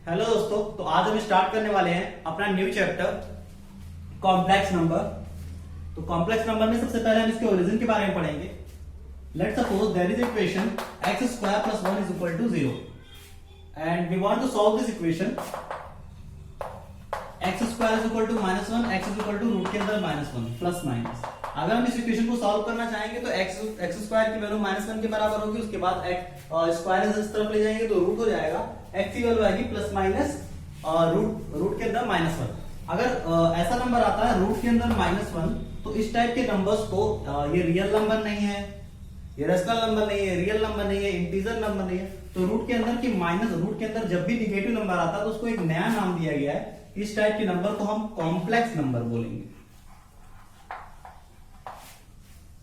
Hello दोस्तों, तो आज हम स्टार्ट करने वाले हैं अपना न्यू चैप्टर कॉम्प्लेक्स नंबर। तो कॉम्प्लेक्स नंबर में सबसे पहले हम इसके ओरिजिन के बारे में पढ़ेंगे। Let's suppose there is equation x square plus 1 is equal to 0 and we want to solve this equation x square is equal to -1, x is equal to root के अंदर -1 प्लस माइनस। अगर हम इस equation को solve करना चाहेंगे तो x square की वैल्यू -1 के बराबर होगी, उसके बाद x स्क्वायर इस तरफ ले जाएंगे तो रूट हो जाएगा, x की वैल्यू आएगी प्लस माइनस रूट के अंदर -1। अगर ऐसा नंबर आता है रूट के अंदर -1 तो इस टाइप के नंबर्स को ये रियल नंबर नहीं है, ये रेशनल नंबर नहीं है, रियल नंबर नहीं है, इंटीजर नंबर नहीं है, तो रूट के अंदर की रूट के अंदर जब भी निगेटिव नंबर आता है तो उसको एक नया नाम दिया गया है। इस टाइप के नंबर को हम कॉम्प्लेक्स नंबर बोलेंगे।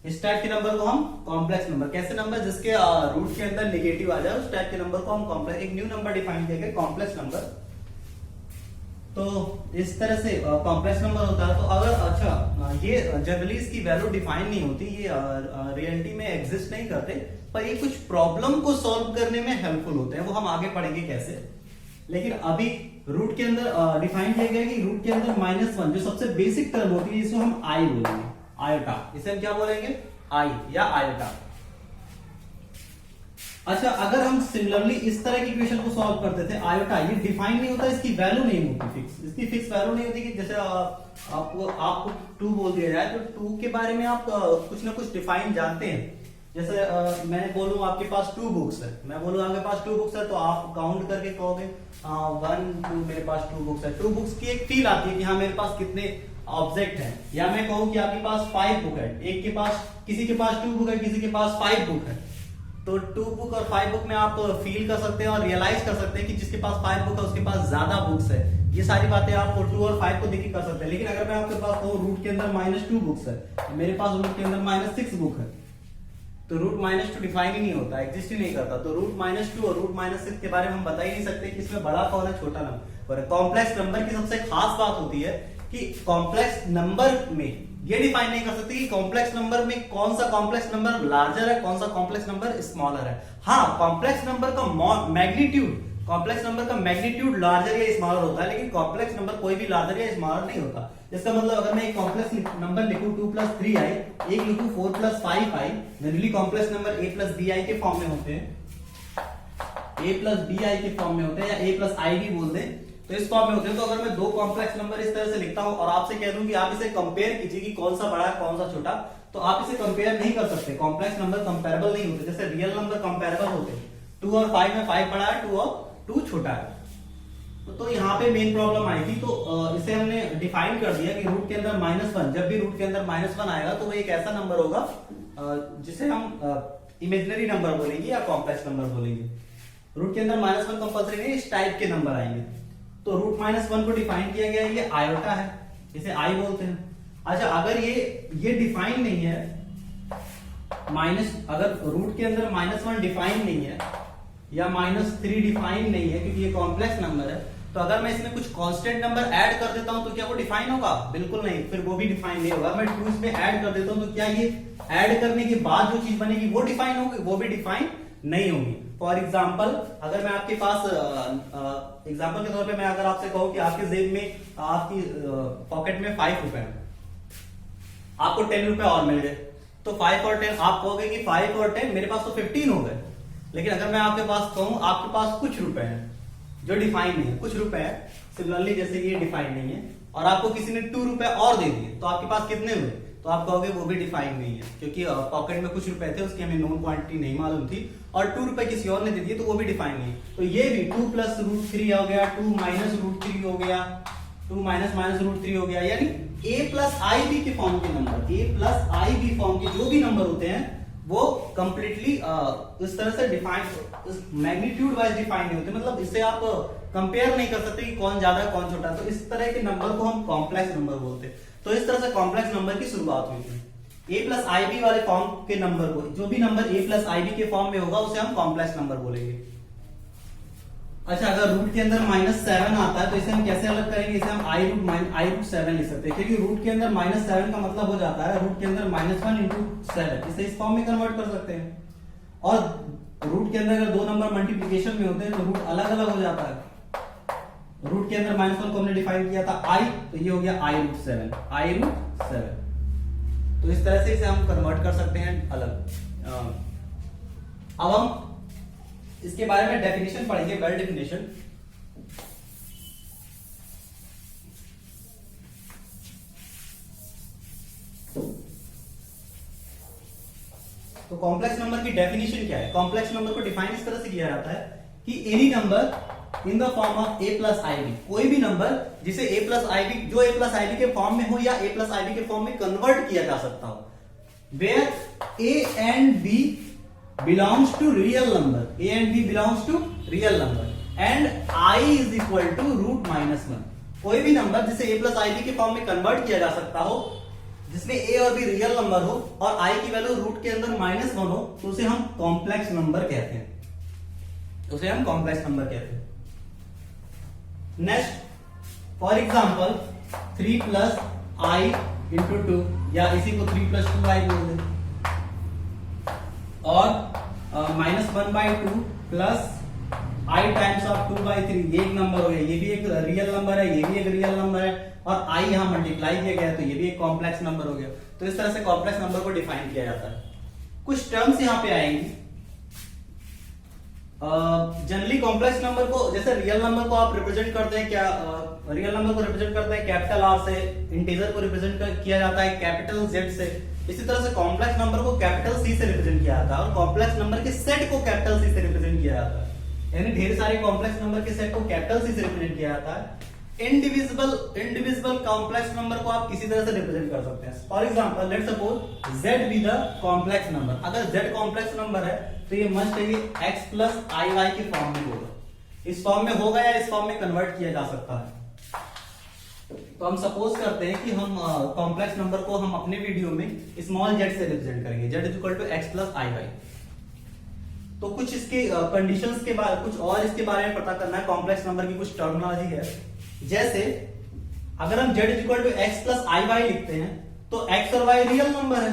इस टाइप के नंबर को हम कॉम्प्लेक्स नंबर, कैसे नंबर जिसके रूट के अंदर नेगेटिव आ जाए उस टाइप के नंबर को हम कॉम्प्लेक्स, एक न्यू नंबर डिफाइन किया गया कॉम्प्लेक्स नंबर। तो इस तरह से कॉम्प्लेक्स नंबर होता है। तो अगर ये जनरली इसकी वैल्यू डिफाइन नहीं होती, ये रियलिटी में एग्जिस्ट नहीं करते, पर ये कुछ प्रॉब्लम को सॉल्व करने में हेल्पफुल होते हैं, वो हम आगे पढ़ेंगे कैसे। लेकिन अभी रूट के अंदर डिफाइन किया गया कि रूट के अंदर -1 जो सबसे बेसिक टर्म होती है, इसको हम आई बोलेंगे, आयोटा। इसे हम क्या बोलेंगे? आई या आयोटा। अच्छा, अगर हम सिमिलरली इस तरह की इक्वेशन को सॉल्व करते थे, आयोटा ये डिफाइन नहीं होता, इसकी वैल्यू नहीं होती फिक्स, इसकी फिक्स वैल्यू नहीं होती कि जैसे आपको 2 बोल दिया जाए तो 2 के बारे में आप कुछ ना कुछ डिफाइन जानते हैं। जैसे मैं बोलूं आपके पास 2 बुक्स है, मैं बोलूं आपके पास 2 बुक्स है तो आप काउंट करके कहोगे 1 2 मेरे पास 2 बुक्स है। 2 बुक्स की एक फील आती है कि हाँ मेरे पास कितने ऑब्जेक्ट है। या मैं कहूं कि आपके पास 5 बुक है, एक के पास, किसी के पास 2 बुक है, किसी के पास 5 बुक है, तो 2 बुक और 5 बुक में आप फील कर सकते हैं और रियलाइज कर सकते हैं कि जिसके पास 5 बुक है उसके पास ज्यादा बुक्स है। ये सारी बातें आप 2 और 5 को देख के कर सकते हैं। लेकिन अगर मैं आपके पास कहूं रूट के अंदर -2 बुक्स है, मेरे पास रूट के अंदर -6 बुक है, तो रूट -2 डिफाइन ही नहीं होता, एग्जिस्ट ही नहीं करता। तो रूट -2 और रूट -6 के बारे में हम बता ही नहीं सकते कि इसमें बड़ा कौन है, छोटा नंबर। और कॉम्प्लेक्स नंबर की सबसे खास बात होती है कि कॉम्प्लेक्स नंबर में ये डिफाइन नहीं कर सकते कि कॉम्प्लेक्स नंबर में कौन सा कॉम्प्लेक्स नंबर लार्जर है, कौन सा कॉम्प्लेक्स नंबर स्मॉलर है। हाँ, कॉम्प्लेक्स नंबर का मैग्नीट्यूड, कॉम्प्लेक्स नंबर का मैग्नीट्यूड लार्जर या स्मॉलर होता है, लेकिन कॉम्प्लेक्स नंबर कोई भी लार्जर या स्मॉलर नहीं होता। इसका मतलब अगर मैं एक कॉम्प्लेक्स नंबर लिखूं 2 + 3i, एक लिखूं 4 + 5i, generally complex number a + bi के फॉर्म में होते हैं, a + bi के फॉर्म में होते हैं, या a + i भी बोल दें तो इस फॉर्म में होते हैं। तो अगर मैं 2 कॉम्प्लेक्स नंबर इस तरह से लिखता हूं और आपसे कह दूं कि आप इसे कंपेयर कीजिए कि कौन सा बड़ा है कौन सा छोटा, तो आप इसे कंपेयर नहीं कर सकते। कॉम्प्लेक्स नंबर कंपेरेबल नहीं होते, जैसे रियल नंबर कंपेरेबल होते हैं। 2 और 5 में 5 बड़ा है, 2 और 2 छोटा है। तो यहाँ पे मेन प्रॉब्लम आई थी, तो इसे हमने डिफाइन कर दिया कि रूट के अंदर -1, जब भी रूट के अंदर -1 आएगा तो वो एक ऐसा नंबर होगा जिसे हम इमेजिनरी नंबर बोलेंगे या कॉम्प्लेक्स नंबर बोलेंगे। रूट के अंदर -1 कंपल्सरी नहीं, इस टाइप के नंबर आएंगे। तो रूट -1 को डिफाइन किया गया है, ये आयोटा है, इसे आई बोलते हैं। अच्छा, अगर ये डिफाइन नहीं है, अगर रूट के अंदर -1 डिफाइन नहीं है या -3 डिफाइन नहीं है क्योंकि ये कॉम्प्लेक्स नंबर है, तो अगर मैं इसमें कुछ कांस्टेंट नंबर ऐड कर देता हूं तो क्या वो डिफाइन होगा? बिल्कुल नहीं, फिर वो भी डिफाइन नहीं होगा। मैं 2 इसमें ऐड कर देता हूं तो क्या ये ऐड करने के बाद जो चीज बनेगी वो डिफाइन होगी? वो भी डिफाइन नहीं होगी। फॉर एग्जाम्पल, अगर मैं आपके पास एग्जाम्पल के तौर पे मैं अगर आपसे कहूं कि आपके जेब में, आपकी पॉकेट में 5 रुपए हैं, आपको 10 रुपए और मिल गए, तो 5 और 10 आप कहोगे कि 5 और 10 मेरे पास तो 15 हो गए। लेकिन अगर मैं आपके पास कहूं आपके पास कुछ रुपए हैं जो डिफाइन नहीं है, कुछ रुपए हैं, सिमिलरली जैसे ये डिफाइन नहीं है, और आपको किसी ने 2 रुपए और दे दिए, तो आपके पास कितने हुए? तो आप कहोगे वो भी डिफाइन नहीं है, क्योंकि पॉकेट में कुछ रुपए थे, उसकी हमें नोन क्वांटिटी नहीं मालूम थी, और 2 रुपए किसी और ने दे दिए तो वो भी डिफाइन नहीं। तो ये भी 2 + √3 हो गया, 2 - √3 हो गया, 2 - -√3 हो गया, यानी a + ib के फॉर्म के नंबर, a + ib फॉर्म के जो भी नंबर होते हैं वो कंप्लीटली इस तरह से डिफाइन, मैग्नीट्यूड वाइज डिफाइन नहीं होते। मतलब इससे आप कंपेयर नहीं कर सकते कि कौन ज्यादा कौन छोटा। तो इस तरह के नंबर को हम कॉम्प्लेक्स नंबर बोलते हैं। तो इस तरह से कॉम्प्लेक्स नंबर की शुरुआत हुई थी। a + ib वाले फॉर्म के नंबर को, जो भी नंबर a + ib के फॉर्म में होगा उसे हम कॉम्प्लेक्स नंबर बोलेंगे। अच्छा, अगर रूट के अंदर -7 आता है तो इसे हम कैसे अलग करेंगे? इसे हम i√7 लिख सकते हैं, क्योंकि रूट के अंदर -7 का मतलब हो जाता है रूट के अंदर -1 × 7, इसे इस फॉर्म में कन्वर्ट कर सकते हैं। और रूट के अंदर अगर 2 नंबर मल्टीप्लिकेशन में होते हैं तो रूट अलग अलग हो जाता है। रूट के अंदर -1 को हमने डिफाइन किया था i, तो ये हो गया i√7। तो इस तरह से इसे हम कन्वर्ट कर सकते हैं अलग। अब हम इसके बारे में डेफिनेशन पढ़ेंगे, वेल डेफिनेशन। तो कॉम्प्लेक्स नंबर की डेफिनेशन क्या है? कॉम्प्लेक्स नंबर को डिफाइन इस तरह से किया जाता है कि any number in the form of a plus i b, कोई भी नंबर जिसे a प्लस आई बी, जो a प्लस आई बी के फॉर्म में हो या a प्लस आई बी के फॉर्म में कन्वर्ट किया जा सकता हो, where a and b belongs to real number, a and b belongs to real number and i is equal to √-1। कोई भी नंबर जिसे a प्लस आई बी के फॉर्म में कन्वर्ट किया जा सकता हो, जिसमें a और b रियल नंबर हो और i की वैल्यू रूट के अंदर -1 हो, तो उसे हम कॉम्प्लेक्स नंबर कहते हैं, उसे हम कॉम्प्लेक्स नंबर कहते हैं। Next, for example 3 plus i into 2, या इसी को 3 प्लस 2i बोल दे, और -1/2 प्लस i टाइम्स ऑफ 2/3, ये एक नंबर हो गया, ये भी एक रियल नंबर है, ये भी एक रियल नंबर है, और i यहां मल्टीप्लाई किया गया है, तो ये भी एक कॉम्प्लेक्स नंबर हो गया। तो इस तरह से कॉम्प्लेक्स नंबर को डिफाइन किया जाता है। कुछ टर्म्स यहां पे आएंगी। जनरली कॉम्प्लेक्स नंबर को, जैसे रियल नंबर को आप रिप्रेजेंट करते हैं क्या, रियल नंबर को रिप्रेजेंट करते हैं कैपिटल R से, इंटीजर को रिप्रेजेंट किया जाता है कैपिटल Z से, इसी तरह से कॉम्प्लेक्स नंबर को कैपिटल C से रिप्रेजेंट किया जाता है, और कॉम्प्लेक्स नंबर के सेट को कैपिटल C से रिप्रेजेंट किया जाता है। यानी ढेर सारे कॉम्प्लेक्स नंबर के सेट को कैपिटल C से रिप्रेजेंट किया जाता है। इंडिविजुअल कॉम्प्लेक्स नंबर को आप किसी तरह से रिप्रेजेंट कर सकते हैं। For example let's suppose Z be the complex number. अगर Z कॉम्प्लेक्स नंबर है तो ये मस्ट है x प्लस आई वाई के फॉर्म में होगा, इस फॉर्म में होगा या इस फॉर्म में कन्वर्ट किया जा सकता है। तो हम सपोज करते हैं कि हम कॉम्प्लेक्स नंबर को हम अपने वीडियो में स्मॉल z से रिप्रेजेंट करेंगे, z is equal to x plus i y. तो कुछ इसके कंडीशंस के बारे, कुछ और इसके बारे में पता करना है, कॉम्प्लेक्स नंबर की कुछ टर्मिनोलॉजी है। जैसे अगर हम z is equal to x plus i y लिखते हैं तो x और y रियल नंबर है,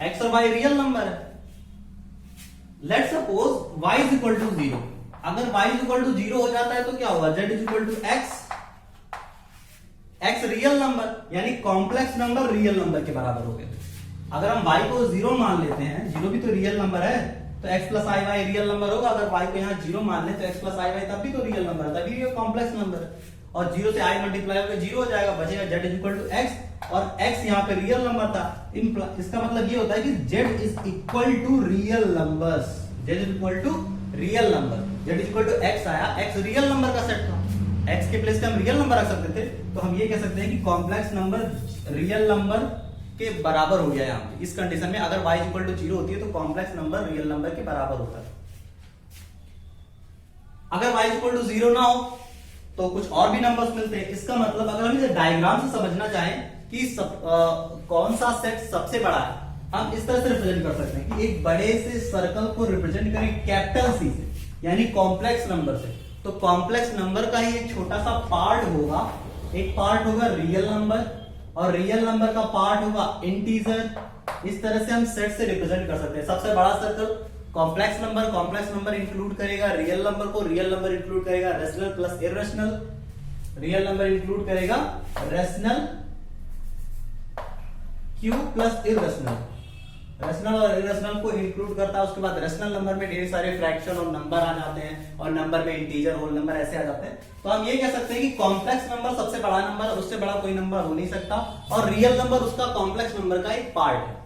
x और y रियल नंबर है। Let's suppose y is equal to 0, अगर y इज इक्वल टू 0 हो जाता है तो क्या होगा, z is equal to x real number, यानी कॉम्प्लेक्स नंबर रियल नंबर के बराबर हो गए। अगर हम y को 0 मान लेते हैं, 0 भी तो रियल नंबर है, तो x plus i Y real number होगा। अगर y को यहाँ 0 मान ले तो x प्लस आई वाई तब भी तो रियल नंबर है, तभी ये कॉम्प्लेक्स नंबर है। और 0 से i मल्टीप्लाई होकर 0 हो जाएगा, बचेगा z is equal to x, और x यहाँ पे रियल नंबर था। इसका मतलब ये होता है कि z is equal to real numbers, z is equal to real number, z is equal to x आया, x रियल नंबर का सेट था, x के प्लेस पे हम रियल नंबर रख सकते थे, तो हम ये कह सकते हैं कि कॉम्प्लेक्स नंबर रियल नंबर के बराबर हो गया यहाँ पे। इस कंडीशन में अगर y इक्वल टू 0 होती है तो कॉम्प्लेक्स नंबर रियल नंबर के बराबर होता है। अगर y इक्वल टू 0 ना हो तो कुछ और भी नंबर्स मिलते हैं। इसका मतलब अगर हम इसे डायग्राम से समझना चाहें कि कौन सा सेट सबसे बड़ा है, हम इस तरह से रिप्रेजेंट कर सकते हैं कि एक बड़े से सर्कल को रिप्रेजेंट करें कैपिटल C से, यानी कॉम्प्लेक्स नंबर से। तो कॉम्प्लेक्स नंबर का ही एक छोटा सा पार्ट होगा, एक पार्ट होगा रियल नंबर, और रियल नंबर का पार्ट होगा इंटीजर। इस तरह से हम सेट से रिप्रेजेंट कर सकते हैं। सबसे बड़ा सर्कल कॉम्प्लेक्स नंबर इंक्लूड करेगा रियल नंबर को, रियल नंबर इंक्लूड करेगा rational plus irrational, real number include करेगा rational Q plus irrational, rational और इरेशनल को इंक्लूड करता है। उसके बाद रेशनल नंबर में ढेर सारे फ्रैक्शन और नंबर आ जाते हैं, और नंबर में इंटीजर होल नंबर ऐसे आ जाते हैं। तो हम ये कह सकते हैं कि कॉम्प्लेक्स नंबर सबसे बड़ा नंबर है, उससे बड़ा कोई नंबर हो नहीं सकता, और रियल नंबर उसका कॉम्प्लेक्स नंबर का एक पार्ट है।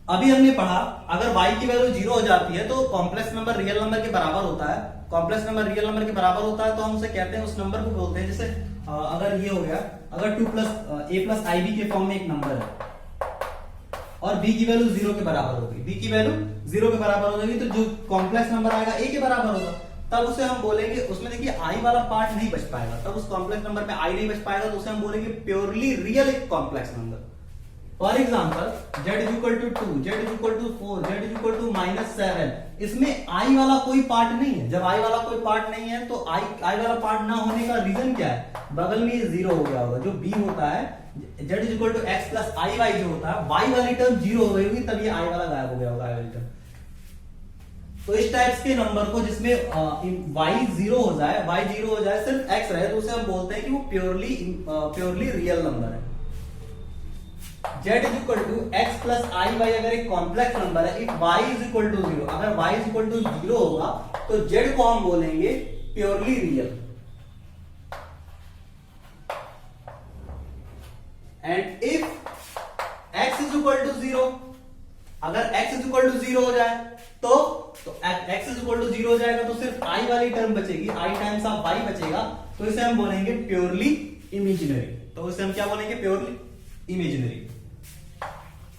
अभी हमने पढ़ा अगर y की वैल्यू 0 हो जाती है तो कॉम्प्लेक्स नंबर रियल नंबर के बराबर होता है। कॉम्प्लेक्स नंबर रियल नंबर के बराबर होता है तो हम उसे कहते हैं, उस नंबर को बोलते हैं, जैसे अगर ये हो गया, अगर 2 plus a plus i b के फॉर्म में एक नंबर है और b की वैल्यू 0 के बराबर होगी, b की वैल्यू 0 के बराबर हो जाएगी, तो जो कॉम्प्लेक्स नंबर आएगा a के बराबर होगा, तब उसे हम बोलेंगे, उसमें देखिए i वाला पार्ट नहीं बच पाएगा, तब उस कॉम्प्लेक्स नंबर में i नहीं बच पाएगा, तो उसे हम बोलेंगे purely real complex number. For example z is equal to 2, z is equal to 4, z is equal to -7, इसमें i वाला कोई पार्ट नहीं है। जब i वाला कोई पार्ट नहीं है तो i वाला पार्ट ना होने का रीजन क्या है, बगल में ये 0 हो गया होगा। जो b होता है, z is equal to x plus i y जो होता है, y वाली टर्म 0 हो गई होगी, तब ये i वाला गायब हो गया होगा, i वाली टर्म। तो इस टाइप्स के नंबर को जिसमें y जीरो हो जाए, सिर्फ x रहे, तो उसे हम बोलते हैं कि वो प्योरली रियल नंबर है। z is equal to x plus i y अगर एक कॉम्प्लेक्स नंबर है, if y is equal to zero, अगर y is equal to zero होगा तो z को हम बोलेंगे purely real. And if x is equal to zero, अगर x is equal to zero हो जाए तो x is equal to zero हो जाएगा तो सिर्फ i वाली टर्म बचेगी, i टाइम्स ऑफ y बचेगा, तो इसे हम बोलेंगे प्योरली इमेजिनरी। तो इसे हम क्या बोलेंगे? Purely imaginary,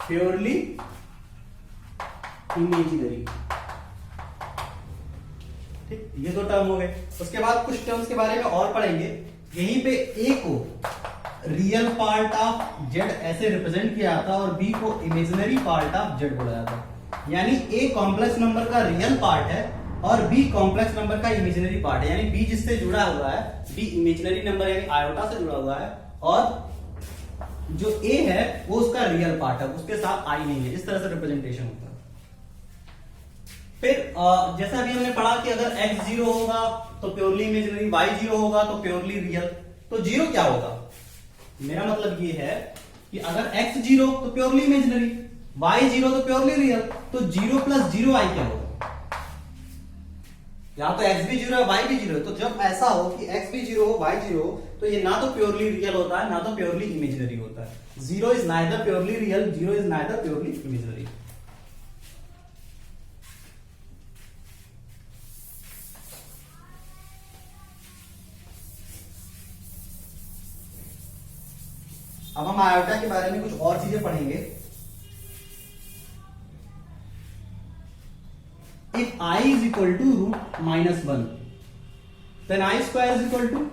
purely imaginary. ठीक, ये दो टर्म हो गए। उसके बाद कुछ टर्म्स के बारे में और पढ़ेंगे। यहीं पे a को रियल पार्ट ऑफ z ऐसे रिप्रेजेंट किया जाता है और b को इमेजिनरी पार्ट ऑफ z बोला जाता है। यानी a कॉम्प्लेक्स नंबर का रियल पार्ट है और b कॉम्प्लेक्स नंबर का इमेजिनरी पार्ट है। यानी b जिससे जुड़ा हुआ है, b इमेजिनरी नंबर यानी आयोटा से जुड़ा हुआ है, और जो a है वो उसका रियल पार्ट है, उसके साथ i नहीं है। इस तरह से रिप्रेजेंटेशन होता है। फिर जैसा अभी हमने पढ़ा कि अगर x जीरो होगा तो प्योरली इमेजिनरी, y जीरो होगा तो प्योरली रियल। तो जीरो क्या होगा? मेरा मतलब ये है कि अगर x जीरो तो प्योरली इमेजिनरी, y जीरो तो प्योरली रियल, तो जीरो प्लस जीरो i क्या होगा? या तो x भी जीरो है, y भी जीरो है। तो जब ऐसा हो कि x भी जीरो हो, y जीरो हो, तो ये ना तो प्योरली रियल होता है ना तो प्योरली इमेजिनरी होता है। Zero is neither purely real, zero is neither purely imaginary. अब हम आयोटा के बारे में कुछ और चीजें पढ़ेंगे। If i is equal to root minus one, then i square is equal to,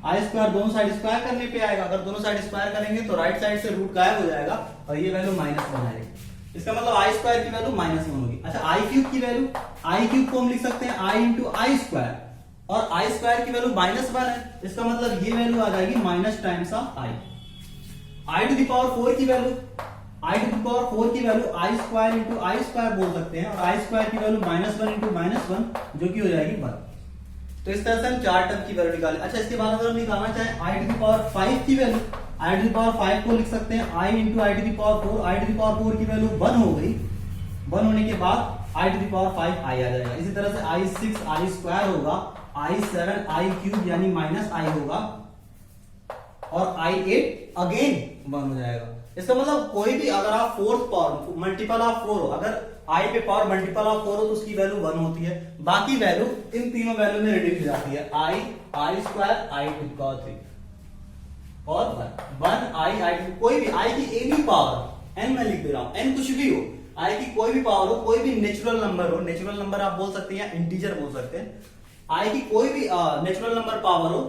i square दोनों साइड स्क्वायर करने पे आएगा। अगर दोनों साइड स्क्वायर करेंगे तो राइट साइड से रूट गायब हो जाएगा और ये वैल्यू माइनस वन आएगी। इसका मतलब आई स्क्वायर की वैल्यू माइनस वन होगी। अच्छा, आई क्यूब की वैल्यू, आई क्यूब को हम लिख सकते हैं आई इंटू आई स्क्वायर, और आई स्क्वायर की वैल्यू माइनस वन है। इसका मतलब ये वैल्यू आ जाएगी minus times of i. I to the power four की value, i to the power four की value i square into i square बोल सकते हैं, और आई स्क्वायर की value minus one into minus one जो कि हो जाएगी वन। तो इस तरह से हम चार टर्म की वैल्यू निकालें। अच्छा, इसके बाद अगर हम निकालना चाहें i to the power five की value, i to the power five को लिख सकते हैं i into i to the power four. I to the power four की वैल्यू वन हो गई, वन होने के बाद i to the power five i आ जाएगा। इसी तरह से आई सिक्स आई स्क्वायर होगा, आई सेवन आई क्यूब यानी माइनस आई होगा, और आई एट अगेन वन हो जाएगा। इसका मतलब कोई भी अगर आप fourth power multiple of four हो, अगर आई पे पावर मल्टीपल ऑफ फोर हो तो उसकी वैल्यू वन होती है। बाकी वैल्यू इन तीनों वैल्यू में रिड्यूस हो जाती है, i square i to the power three और वन आई टू, कोई भी आई की ए भी पावर, एन मैं लिख दे रहा हूं, एन कुछ भी हो, आई की कोई भी पावर हो, कोई भी नेचुरल नंबर हो, नेचुरल नंबर आप बोल सकते हैं या इंटीजर बोल सकते हैं, आई की कोई भी नेचुरल नंबर पावर हो,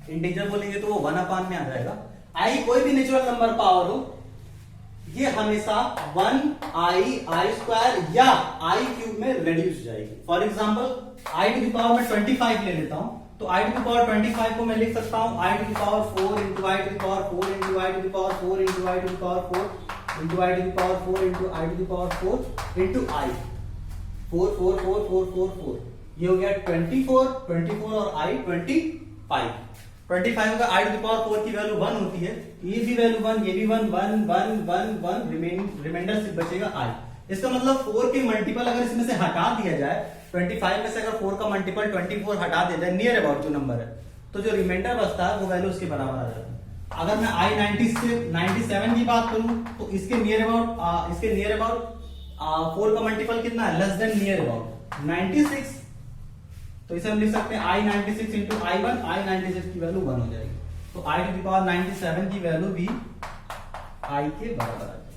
इंटीजर बोलेंगे तो वो वन अपान में आ जाएगा। आई कोई भी नेचुरल नंबर पावर हो, ये हमेशा वन आई स्क्वायर या आई क्यूब में रिड्यूस हो जाएगी। For example i to the power में 25 ले लेता हूं, तो आई टू द पावर 25 को मैं लिख सकता हूं i to the power 4 into i to the power 4 into i to the power 4 into i to the power 4 into i to the power 4 into i to the power 4 into i 4 4 4 4 4 4। ये हो गया 24 और आई 25। 25 का आई to the power 4 की value 1 होती है, ये भी वैल्यू 1, ये भी 1 1 1 1 1 रिमाइंडर सिर्फ बचेगा आई। इसका मतलब 4 के मल्टीपल अगर इसमें से हटा दिया जाए, 25 में से अगर 4 का मल्टीपल 24 हटा दिया जाए नियर अबाउट जो नंबर है, तो जो रिमाइंडर बचता है वो वैल्यू उसके बराबर आ जाता है। अगर मैं आई 97 की बात करूं तो इसके नियर अबाउट 4 का मल्टीपल कितना है, लेस देन नियर अबाउट 96। तो इसे हम लिख सकते हैं आई 96 इंटू आई 1, आई 96 की वैल्यू 1 हो जाएगी। तो आई टू द पावर 97 की वैल्यू भी आई के बराबर आ जाएगी।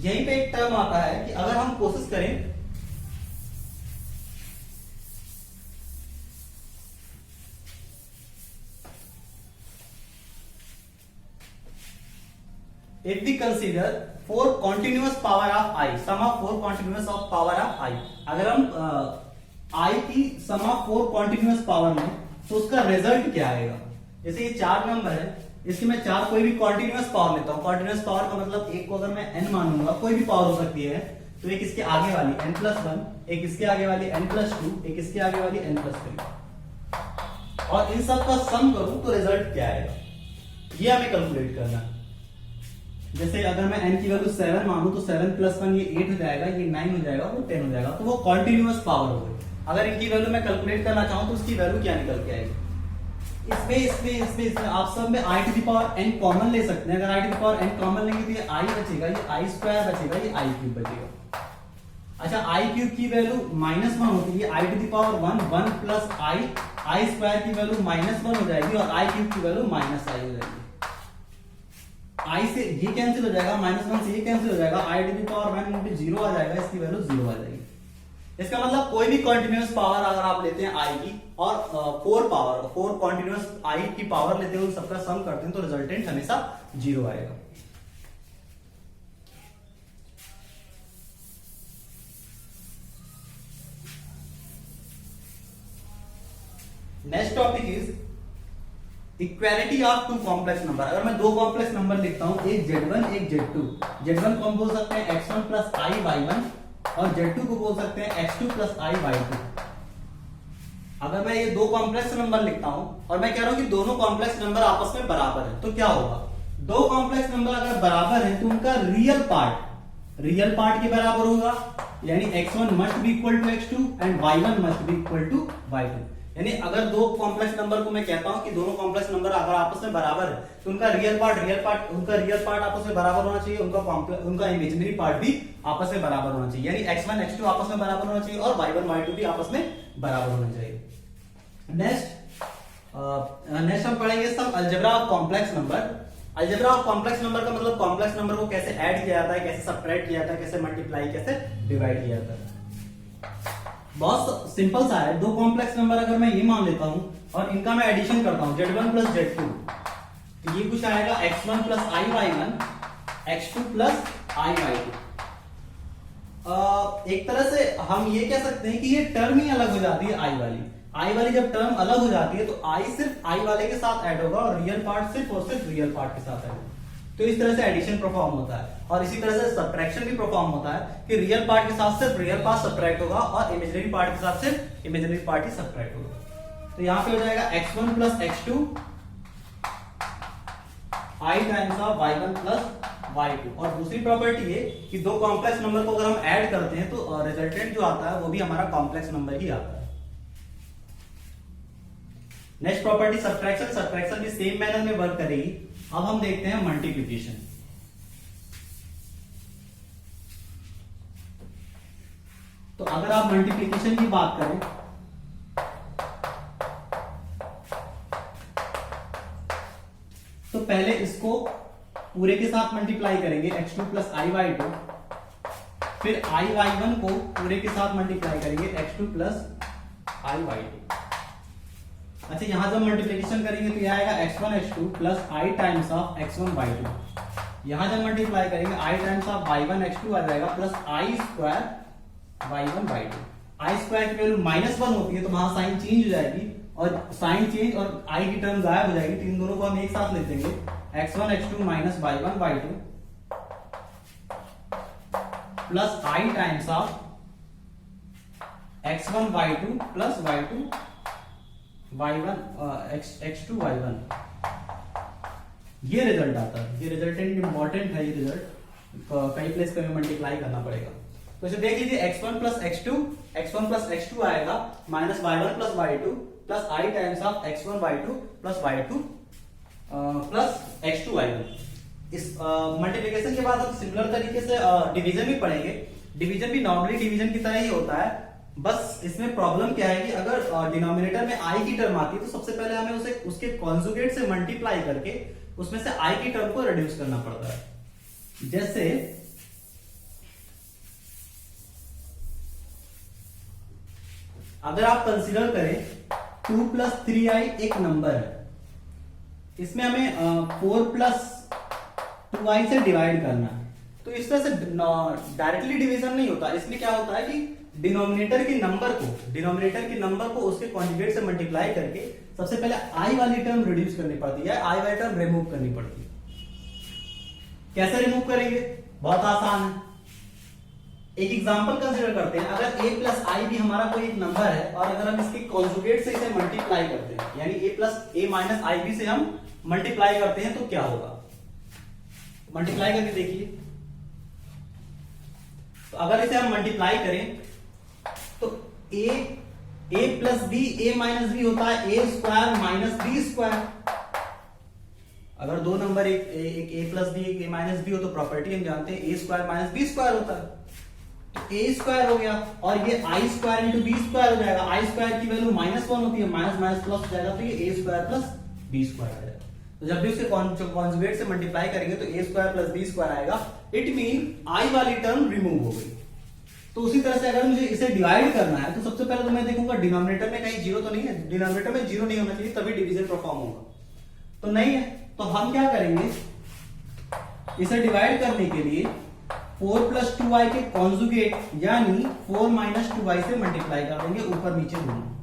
यहीं पे एक टर्म आता है कि अगर हम कोशिश करें if we consider 4 continuous power of i, sum of 4 continuous of power of i, अगर हम i की sum of 4 continuous power में तो उसका रिजल्ट क्या आएगा। जैसे ये 4 नंबर है, इसकी मैं 4 कोई भी कॉन्टिन्यूअस पावर लेता हूं। कॉन्टिन्यूअस पावर का मतलब एक को अगर मैं n मानूंगा, कोई भी पावर हो सकती है, तो एक इसके आगे वाली n+1, एक इसके आगे वाली n+2, एक इसके आगे वाली n+3, और इन सब का सम करूं तो रिजल्ट क्या आएगा, ये हमें कैलकुलेट करना है। जैसे अगर मैं n की वैल्यू 7 मानूं तो 7+1 ये 8 हो जाएगा, ये 9 हो जाएगा, वो 10 हो जाएगा, तो वो कॉन्टिन्यूअस पावर हो गई। अगर इनकी वैल्यू मैं कैलकुलेट करना चाहूं तो उसकी वैल्यू क्या निकल के आएगी, इसमें आप सब में i to the power n common ले सकते हैं। अगर i to the power n common लेंगे तो ये i बचेगा, ये i² बचेगा, ये i³ बचेगा। अच्छा, i³ की वैल्यू -1 होती है, i to the power 1 plus i² की वैल्यू -1 हो जाएगी और i³ की वैल्यू -i हो जाएगी। i से ये कैंसिल हो जाएगा, -1 से ये कैंसिल हो जाएगा, i to the power 1 into 0 आ जाएगा, इसकी वैल्यू 0 आ जाएगी। इसका मतलब कोई भी कंटीन्यूअस पावर अगर आप लेते हैं i की और 4 कंटीन्यूअस i की पावर लेते हो, सबका सम करते हैं तो रिजल्टेंट हमेशा 0 आएगा। Next topic is equality of two complex number. अगर मैं दो कॉम्प्लेक्स नंबर लिखता हूं, एक Z1 एक Z2, Z1 को हम बोल सकते हैं x1 प्लस i y1 और Z2 को बोल सकते हैं x2 प्लस i y2। अगर मैं ये दो कॉम्प्लेक्स नंबर लिखता हूं और मैं कह रहा हूं कि दोनों कॉम्प्लेक्स नंबर आपस में बराबर है, तो क्या होगा, दो कॉम्प्लेक्स नंबर अगर बराबर हैं तो उनका रियल पार्ट के बराबर होगा, यानी x1 must be equal to x2 and y1 must be equal to y2। यानी अगर दो कॉम्प्लेक्स नंबर को मैं कहता हूं कि दोनों कॉम्प्लेक्स नंबर अगर आपस में बराबर है तो उनका रियल पार्ट आपस में बराबर होना चाहिए, उनका इमेजिनरी पार्ट भी आपस में बराबर होना चाहिए, यानी x1 x2 आपस में बराबर होना चाहिए और y1 y2 भी आपस में बराबर होना चाहिए। नेक्स्ट हम पढ़ेंगे सब algebra of complex number. Algebra of complex number का मतलब कॉम्प्लेक्स नंबर को कैसे ऐड किया जाता है, कैसे सब्ट्रैक्ट किया जाता है, कैसे मल्टीप्लाई, कैसे डिवाइड किया जाता है। बहुत सिंपल सा है। दो कॉम्प्लेक्स नंबर अगर मैं ये मान लेता हूं और इनका मैं एडिशन करता हूं Z1 प्लस Z2, तो ये कुछ आएगा x1 plus i y1, x2 plus i y2। एक तरह से हम ये कह सकते हैं कि ये टर्म ही अलग हो जाती है i वाली जब टर्म अलग हो जाती है तो i सिर्फ i वाले के साथ ऐड होगा और रियल पार्ट सिर्फ और सिर्फ रियल पार्ट के साथ ऐड होगा। तो इस तरह से एडिशन परफॉर्म होता है और इसी तरह से सब्ट्रैक्शन भी परफॉर्म होता है कि रियल पार्ट के साथ सिर्फ रियल पार्ट सब्ट्रैक्ट होगा और इमेजिनरी पार्ट के साथ सिर्फ इमेजिनरी पार्ट ही सब्ट्रैक्ट होगा। तो यहां पे हो जाएगा x1 plus x2 i times of y1 plus y2। और दूसरी प्रॉपर्टी है कि दो कॉम्प्लेक्स नंबर को अगर हम ऐड करते हैं तो रिजल्टेंट जो आता है वो भी हमारा कॉम्प्लेक्स नंबर ही आता है। नेक्स्ट प्रॉपर्टी सब्ट्रैक्शन भी सेम मैनर में वर्क करेगी। अब हम देखते हैं मल्टीप्लिकेशन। तो अगर आप मल्टीप्लिकेशन की बात करें तो पहले इसको पूरे के साथ मल्टीप्लाई करेंगे x2 प्लस i y2, फिर i y1 को पूरे के साथ मल्टीप्लाई करेंगे x2 प्लस i y2। अच्छा, यहां जब मल्टीप्लिकेशन करेंगे तो यह आएगा x1 x2 plus i times of x1 y2। यहां जब मल्टीप्लाई करेंगे i times of y1 x2 आ जाएगा plus i square y1 y2। i square की वैल्यू -1 होती है तो वहां साइन चेंज हो जाएगी और साइन चेंज और i की टर्म गायब हो जाएगी, तो इन दोनों को हम एक साथ ले लेंगे x1 x2 minus y1 y2 plus i times of x1 y2 plus y2 y1 x2 y1। ये रिजल्ट आता है, ये रिजल्टेंट इंपॉर्टेंट है। ये रिजल्ट कई प्लेस पे मल्टीप्लाई करना पड़ेगा। तो इसे देख लीजिए x1 प्लस x2 आएगा minus y1 plus y2 plus i times of x1 y2 plus y2 plus x2 y1। इस मल्टीप्लिकेशन के बाद हम सिमिलर तरीके से डिवीजन भी पढ़ेंगे। डिवीजन भी नॉर्मली डिवीजन की तरह ही होता है, बस इसमें प्रॉब्लम क्या है कि अगर डिनोमिनेटर में i की टर्म आती है तो सबसे पहले हमें उसे उसके कॉन्जुगेट से मल्टीप्लाई करके उसमें से i की टर्म को रिड्यूस करना पड़ता है। जैसे अगर आप कंसीडर करें 2 प्लस 3i एक नंबर है, इसमें हमें 4 प्लस 2i से डिवाइड करना है, तो इस तरह से डायरेक्टली डिवीजन नहीं होता। इसमें क्या होता है कि डिनोमिनेटर के नंबर को उसके कॉन्जुगेट से मल्टीप्लाई करके सबसे पहले i वाली टर्म रिड्यूस करनी पड़ती है, i वाली टर्म रिमूव करनी पड़ती है। कैसे रिमूव करेंगे? बहुत आसान है। एक एग्जांपल कंसीडर करते हैं, अगर a प्लस आई भी हमारा कोई एक नंबर है और अगर हम इसके कॉन्जुगेट से इसे मल्टीप्लाई करते हैं, यानी a plus a minus i b से हम मल्टीप्लाई करते हैं, तो क्या होगा? मल्टीप्लाई करके देखिए। तो अगर इसे हम मल्टीप्लाई करें तो a plus b a minus b होता है a square minus b square. अगर दो नंबर एक a प्लस बी एक a माइनस बी हो तो प्रॉपर्टी हम जानते हैं a square minus b square होता है, तो a स्क्वायर हो गया और ये i square into b square हो जाएगा। आई स्क्वायर की वैल्यू -1 होती है, माइनस माइनस प्लस हो जाएगा, तो ये a square plus b square आ जाएगा। तो जब भी उसके कॉन्जुगेट से मल्टीप्लाई करेंगे तो a square plus b square आएगा। इट मीन आई वाली टर्म रिमूव हो गई। तो उसी तरह से अगर मुझे इसे डिवाइड करना है तो सबसे पहले तो मैं देखूंगा डिनोमिनेटर में कहीं जीरो तो नहीं है, डिनोमिनेटर में जीरो नहीं होना चाहिए, तभी डिवीजन परफॉर्म होगा। तो नहीं है, तो हम क्या करेंगे, इसे डिवाइड करने के लिए 4 प्लस 2i के कॉन्जुगेट यानी 4 माइनस 2i से मल्टीप्लाई कर देंगे, ऊपर नीचे दोनों।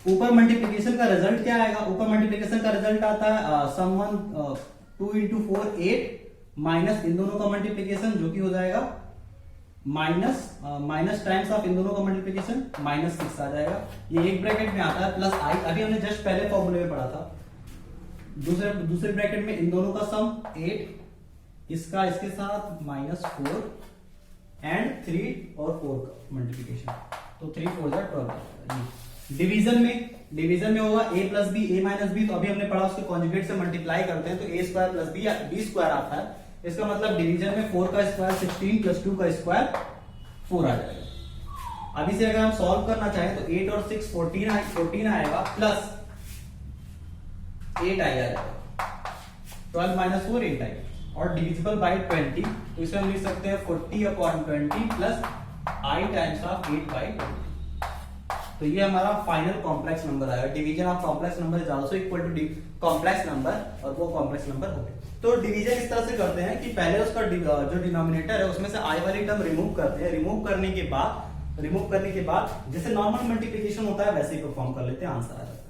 ऊपर मल्टीप्लिकेशन का रिजल्ट क्या आएगा? ऊपर मल्टीप्लिकेशन का रिजल्ट आता है सम 2 इंटू 4 8 माइनस इन दोनों का मल्टीप्लिकेशन जो कि हो जाएगा माइनस टाइम्स ऑफ इन दोनों का मल्टीप्लिकेशन -6 आ जाएगा। ये एक ब्रैकेट में आता है प्लस आई, अभी हमने जस्ट पहले फॉर्मूले में पढ़ा था। दूसरे ब्रैकेट में इन दोनों का सम 8, इसका इसके साथ -4 एंड 3 और 4 का मल्टीप्लिकेशन, तो 3 4 12। डिवीजन में होगा a plus b a minus b, तो अभी हमने पढ़ा उसके कॉन्जुगेट से मल्टीप्लाई करते हैं तो a square plus b square आता है। इसका मतलब डिवीजन में 4 का स्क्वायर 16 प्लस 2 का स्क्वायर 4 आ जाएगा। अभी से अगर हम सॉल्व करना चाहें तो 8 और 6 14 आएगा प्लस 8 आएगा, 12 माइनस 4 8 आएगा और डिविजिबल बाय 20, तो इसे हम लिख सकते हैं 40/20 प्लस i टाइम्स ऑफ 8/20। तो ये हमारा फाइनल कॉम्प्लेक्स नंबर आएगा। Division of complex number is also equal to complex number, और वो कॉम्प्लेक्स नंबर हो गए। तो डिवीजन इस तरह से करते हैं कि पहले उसका जो डिनोमिनेटर है उसमें से आई वाली टर्म रिमूव करते हैं। रिमूव करने के बाद जैसे नॉर्मल मल्टीप्लिकेशन होता है वैसे ही परफॉर्म कर लेते हैं, आंसर आ जाता है।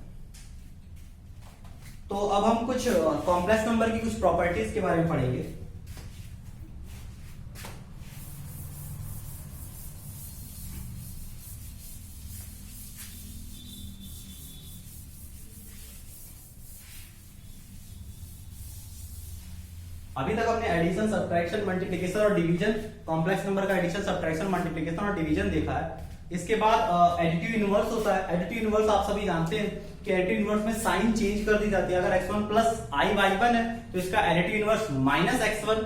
तो अब हम कुछ कॉम्प्लेक्स नंबर की कुछ प्रॉपर्टीज के बारे में पढ़ेंगे। अभी तक हमने एडिशन, सब्ट्रैक्शन, मल्टीप्लिकेशन और डिवीजन, कॉम्प्लेक्स नंबर का एडिशन, सब्ट्रैक्शन, मल्टीप्लिकेशन और डिवीजन देखा है। इसके बाद एडिटिव इनवर्स होता है। एडिटिव इनवर्स आप सभी जानते हैं कि एडिटिव इनवर्स में साइन चेंज कर दी जाती है। अगर x1 प्लस i/1 है तो इसका additive inverse -x1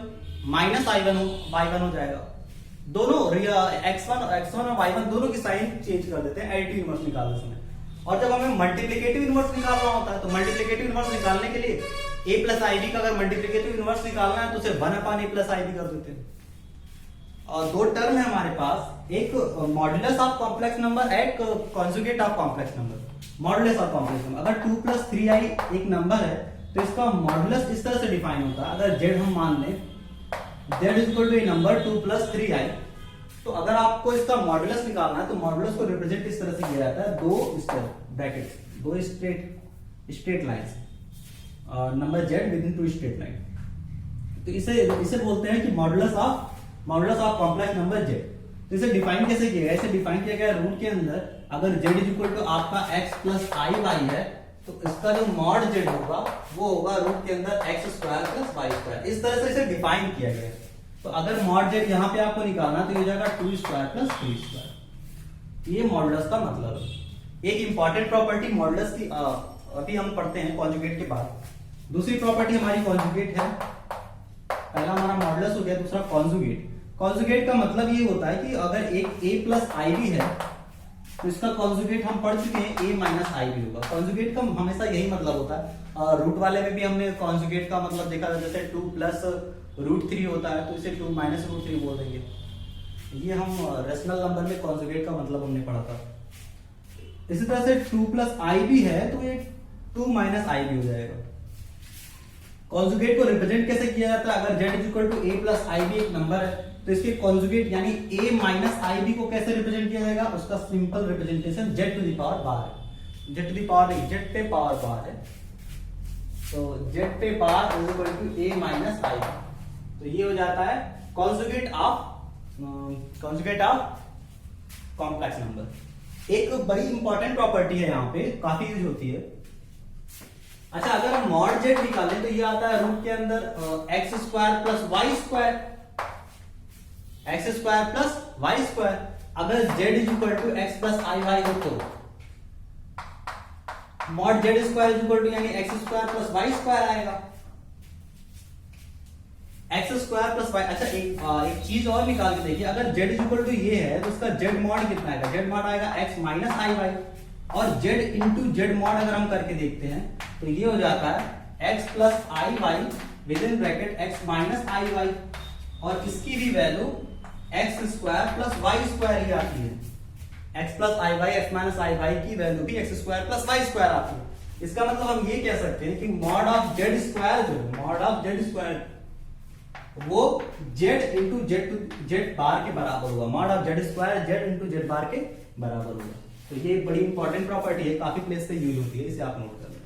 minus y1 हो जाएगा। दोनों x1 और y1 दोनों की साइन चेंज कर देते हैं एडिटिव इनवर्स निकालने समय। और जब हमें मल्टीप्लिकेटिव इनवर्स निकालना होता है तो मल्टीप्लिकेटिव इनवर्स निकालने के लिए a प्लस आई बी का अगर मल्टीप्लिकेटिव इनवर्स निकालना है तो उसे 1/a प्लस आई बी कर देते हैं। और दो टर्म है हमारे पास, एक मॉडुलस ऑफ कॉम्प्लेक्स नंबर, एक conjugate of complex number. Modulus of complex number, अगर 2 प्लस 3i एक नंबर है तो इसका मॉडुलस इस तरह से डिफाइन होता है। अगर z हम मान लें, z is equal to a number 2 plus 3i, तो अगर आपको इसका मॉडुलस निकालना है तो मॉडुलस को रिप्रेजेंट इस तरह से किया जाता है, दो straight lines, number z with in 2 straight line. तो इसे बोलते हैं कि modulus of complex number z। तो इसे डिफाइन कैसे किया गया? इसे डिफाइन किया गया रूल के अंदर, अगर z इज इक्वल टू आपका x प्लस i y है तो इसका जो मॉड z होगा वो होगा रूट के अंदर x square plus y square. इस तरह से इसे डिफाइन किया गया। तो अगर मॉड z यहाँ पे आपको निकालना तो ये हो जाएगा 2 स्क्वायर प्लस 3 स्क्वायर। ये मॉडुलस का मतलब है। एक इंपॉर्टेंट प्रॉपर्टी मॉडुलस की अभी हम पढ़ते हैं कॉन्जुगेट के बाद। दूसरी प्रॉपर्टी हमारी कॉन्जुगेट है। पहला हमारा मॉडुलस हो गया, दूसरा कॉन्जुगेट। कॉन्जुगेट का मतलब ये होता है कि अगर एक a प्लस आई बी है तो इसका कॉन्जुगेट हम पढ़ चुके हैं a माइनस आई बी होगा। कॉन्जुगेट का हमेशा यही मतलब होता है। रूट वाले में भी हमने कॉन्जुगेट का मतलब देखा था, जैसे 2 प्लस √3 होता है तो इसे 2 माइनस √3 बोल देंगे। ये हम रेशनल नंबर में कॉन्जुगेट का मतलब हमने पढ़ा था। इसी तरह से 2 प्लस आई बी है तो ये 2 माइनस आई बी हो जाएगा। कॉन्जुगेट को रिप्रेजेंट कैसे किया जाता है? अगर z is equal to a plus i b एक नंबर है तो इसके कॉन्जुगेट यानी a माइनस आई बी को कैसे रिप्रेजेंट किया जाएगा? उसका simple representation z to the power bar है। z टू द पावर नहीं, z पे पावर बार है, तो z पे power is equal to a minus i b. तो ये हो जाता है कॉन्जुगेट ऑफ कॉम्प्लेक्स नंबर। एक बड़ी इंपॉर्टेंट प्रॉपर्टी है यहाँ पे, काफी यूज होती है। अच्छा, अगर हम मॉड जेड निकालें तो ये आता है रूट के अंदर x square plus y square, x square plus y square. अगर z is equal to x plus i y हो तो mod z square is equal to यानी x square plus y square आएगा, एक्स स्क्वायर प्लस वाई। अच्छा, एक चीज और निकाल के देखिए, अगर जेड इज इक्वल टू ये है तो उसका जेड मॉड कितना आएगा? जेड मॉड आएगा एक्स माइनस आई वाई, और जेड इंटू जेड मॉड अगर हम करके देखते हैं तो ये हो जाता है x plus i y within bracket x minus i y, और इसकी भी value x square plus y square ही आती है। X plus i y, x minus i y की वैल्यू भी x square plus y square आती है। इसका मतलब हम ये कह सकते हैं कि मॉड ऑफ जेड स्क्वायर जो है, मॉड ऑफ जेड स्क्वायर वो जेड इंटू जेड बार के बराबर होगा। Mod of z square z into z bar के बराबर होगा। तो ये बड़ी इंपॉर्टेंट प्रॉपर्टी है, काफी प्लेस पे यूज होती है, इसे आप नोट कर लें।